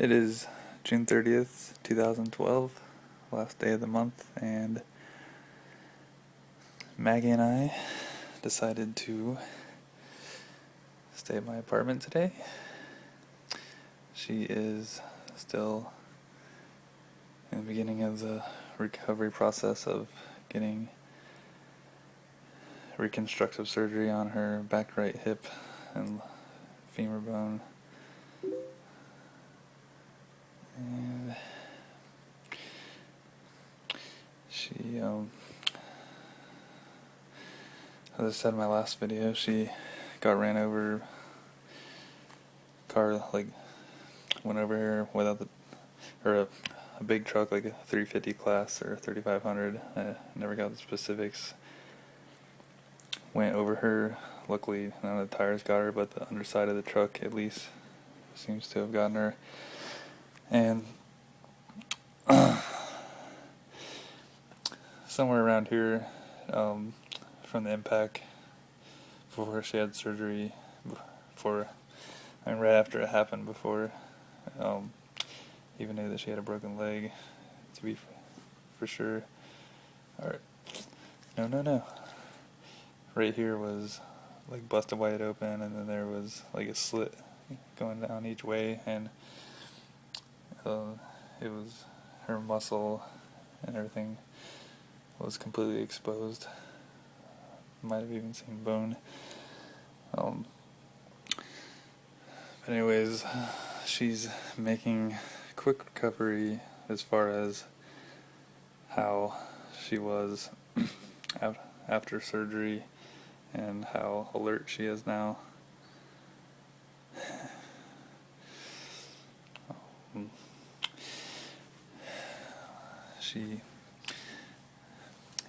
It is June 30th, 2012, last day of the month, and Maggie and I decided to stay at my apartment today. She is still in the beginning of the recovery process of getting reconstructive surgery on her back right hip and femur bone. And she, as I said in my last video, she got ran over. Car went over here without a big truck like a 350 class or 3500. I never got the specifics. Went over her. Luckily, none of the tires got her, but the underside of the truck at least seems to have gotten her. And somewhere around here, from the impact, before she had surgery, right after it happened, before even knew that she had a broken leg, to be for sure. Alright, no. Right here was like busted wide open, and then there was like a slit going down each way, and it was her muscle and everything was completely exposed. Might have even seen bone. But anyways, she's making quick recovery as far as how she was after surgery and how alert she is now.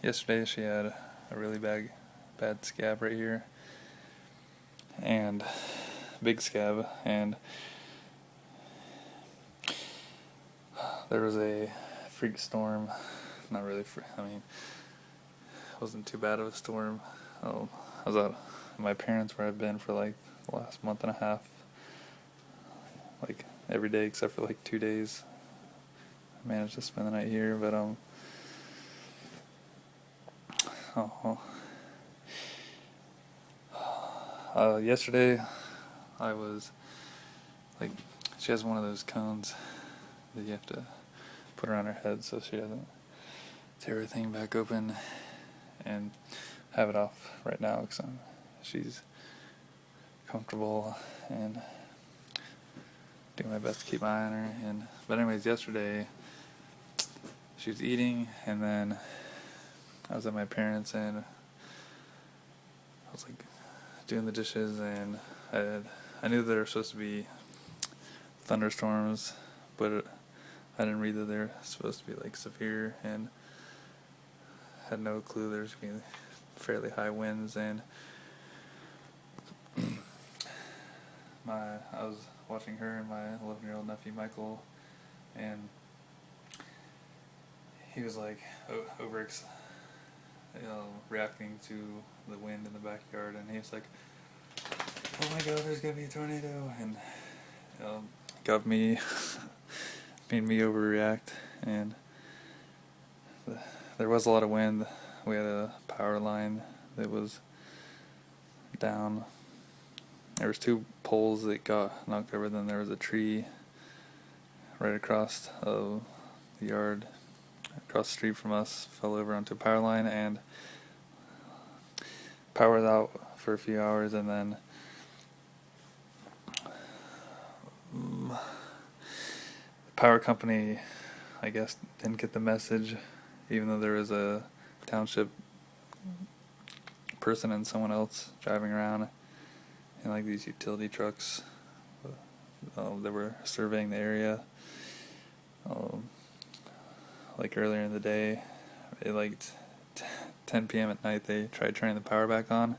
Yesterday she had a really bad scab right here, and big scab, and there was a freak storm. Not really, I mean, it wasn't too bad of a storm. I was at my parents' where I've been for like the last month and a half, like every day except for like 2 days. I managed to spend the night here, but yesterday I was like, she has one of those cones that you have to put around her head so she doesn't tear everything back open, and have it off right now because she's comfortable, and doing my best to keep my eye on her. But anyways, yesterday she was eating, and then I was at my parents', and I was like doing the dishes, and I knew that there were supposed to be thunderstorms, but I didn't read that they were supposed to be like severe, and had no clue there was going to be fairly high winds. And I was watching her and my 11-year-old nephew Michael, and he was like reacting to the wind in the backyard, and he was like, "Oh my God, there's gonna be a tornado!" And got me, made me overreact, and there was a lot of wind. We had a power line that was down. There was 2 poles that got knocked over, then there was a tree right across the yard, across the street from us, fell over onto a power line, and power was out for a few hours, and then the power company, I guess, didn't get the message, even though there was a township person and someone else driving around in like these utility trucks that were surveying the area. Like earlier in the day, at like 10 p.m. at night, they tried turning the power back on,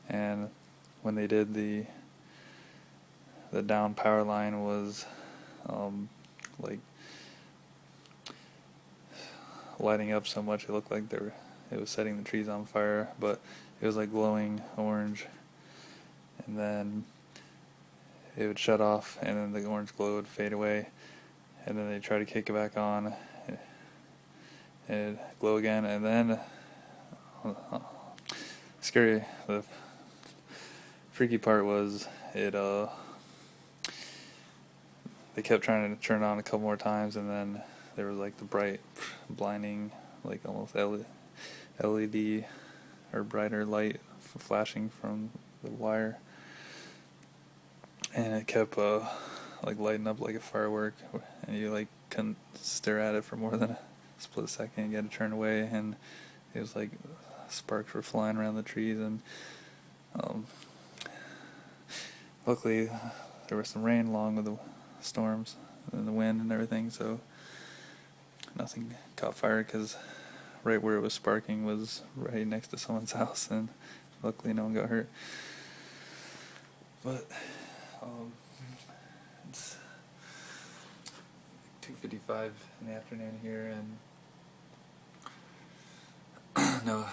and when they did, the down power line was like lighting up so much it looked like it was setting the trees on fire, but it was like glowing orange. And then it would shut off, and then the orange glow would fade away, and then they'd try to kick it back on, it'd glow again, and then scary. The freaky part was they kept trying to turn it on a couple more times, and then there was like the bright, blinding, like almost LED or brighter light flashing from the wire, and it kept like lighting up like a firework, and you like couldn't stare at it for more than a split second. You had to turn away, and it was like sparks were flying around the trees, and luckily there was some rain along with the storms and the wind and everything, so nothing caught fire, because right where it was sparking was right next to someone's house, and luckily no one got hurt. But it's 2:55 in the afternoon here, and no,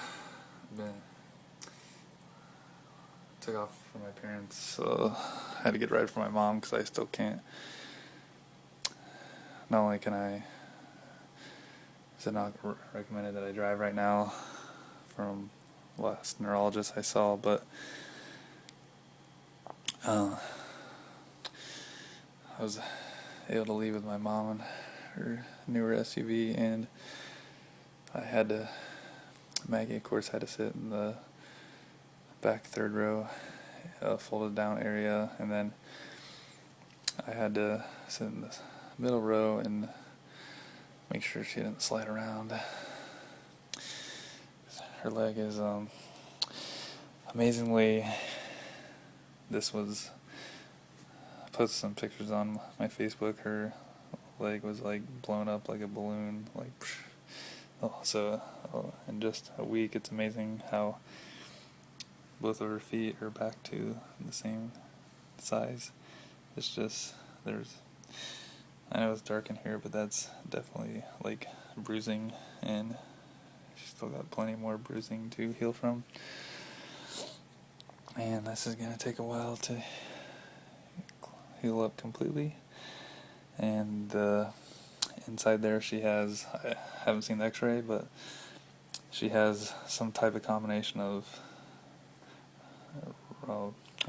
took off from my parents, so I had to get a ride for my mom, because I still can't. Not only is it not recommended that I drive right now from the last neurologist I saw, but I was able to leave with my mom and her newer SUV, and Maggie, of course, had to sit in the back third row, folded down area, and then I had to sit in the middle row and make sure she didn't slide around. Her leg is amazingly, I posted some pictures on my Facebook. Her leg was like blown up like a balloon, like in just a week. It's amazing how both of her feet are back to the same size. It's just, I know it's dark in here, but that's definitely like bruising, and she's still got plenty more bruising to heal from. And this is going to take a while to heal up completely. And inside there I haven't seen the x-ray, but she has some type of combination of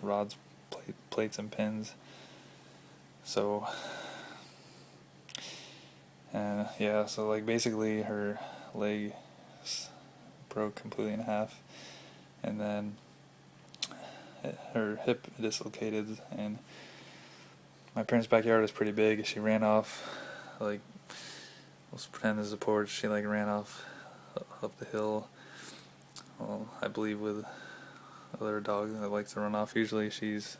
rods, plates, and pins. So, so like basically her leg broke completely in half, and then her hip dislocated, and my parents' backyard is pretty big. She ran off, like, let's pretend there's a porch, she like ran off up the hill, I believe with other dog that likes to run off. Usually she's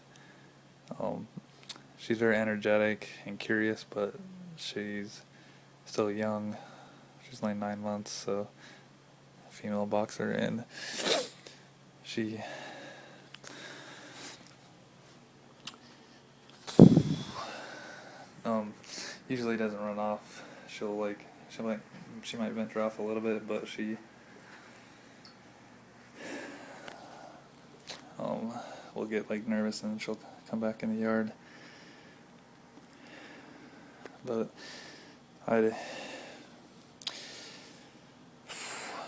very energetic and curious, but she's still young. She's only 9 months, so a female boxer, and she usually doesn't run off. She might venture off a little bit, but she will get like nervous, and she'll come back in the yard. But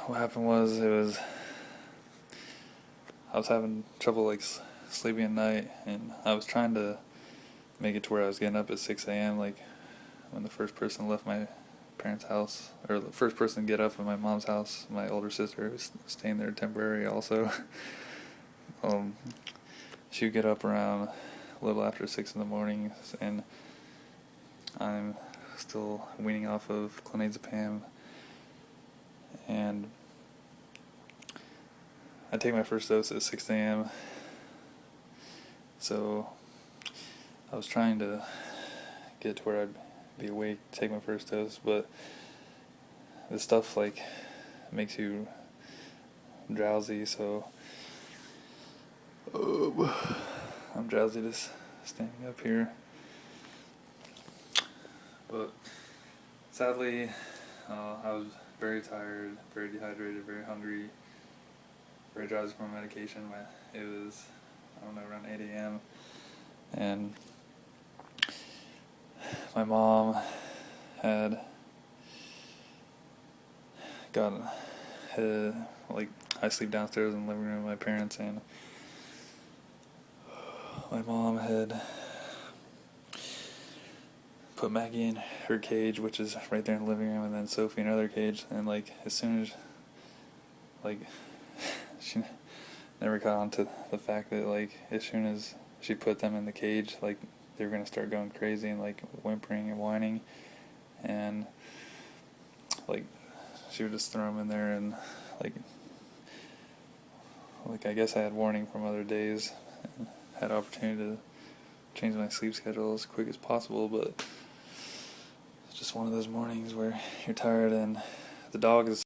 what happened was, I was having trouble like sleeping at night, and I was trying to make it to where I was getting up at 6 a.m. like when the first person left my parents' house, or the first person to get up at my mom's house. My older sister was staying there temporary also. She would get up around a little after 6 in the morning, and I'm still weaning off of clonazepam, and I take my first dose at 6 a.m. So I was trying to get to where I'd be awake to take my first dose, but this stuff like makes you drowsy, so I'm drowsy just standing up here. But sadly, I was very tired, very dehydrated, very hungry, very drowsy from my medication. It was, I don't know, around 8 a.m. and my mom had gotten, like, I sleep downstairs in the living room with my parents, and my mom had put Maggie in her cage, which is right there in the living room, and then Sophie in another cage, and like as soon as, like, she never caught on to the fact that, like, as soon as she put them in the cage, like, they were gonna start going crazy and like whimpering and whining, and like she would just throw them in there, and like I guess I had warning from other days and had opportunity to change my sleep schedule as quick as possible, but it's just one of those mornings where you're tired and the dog is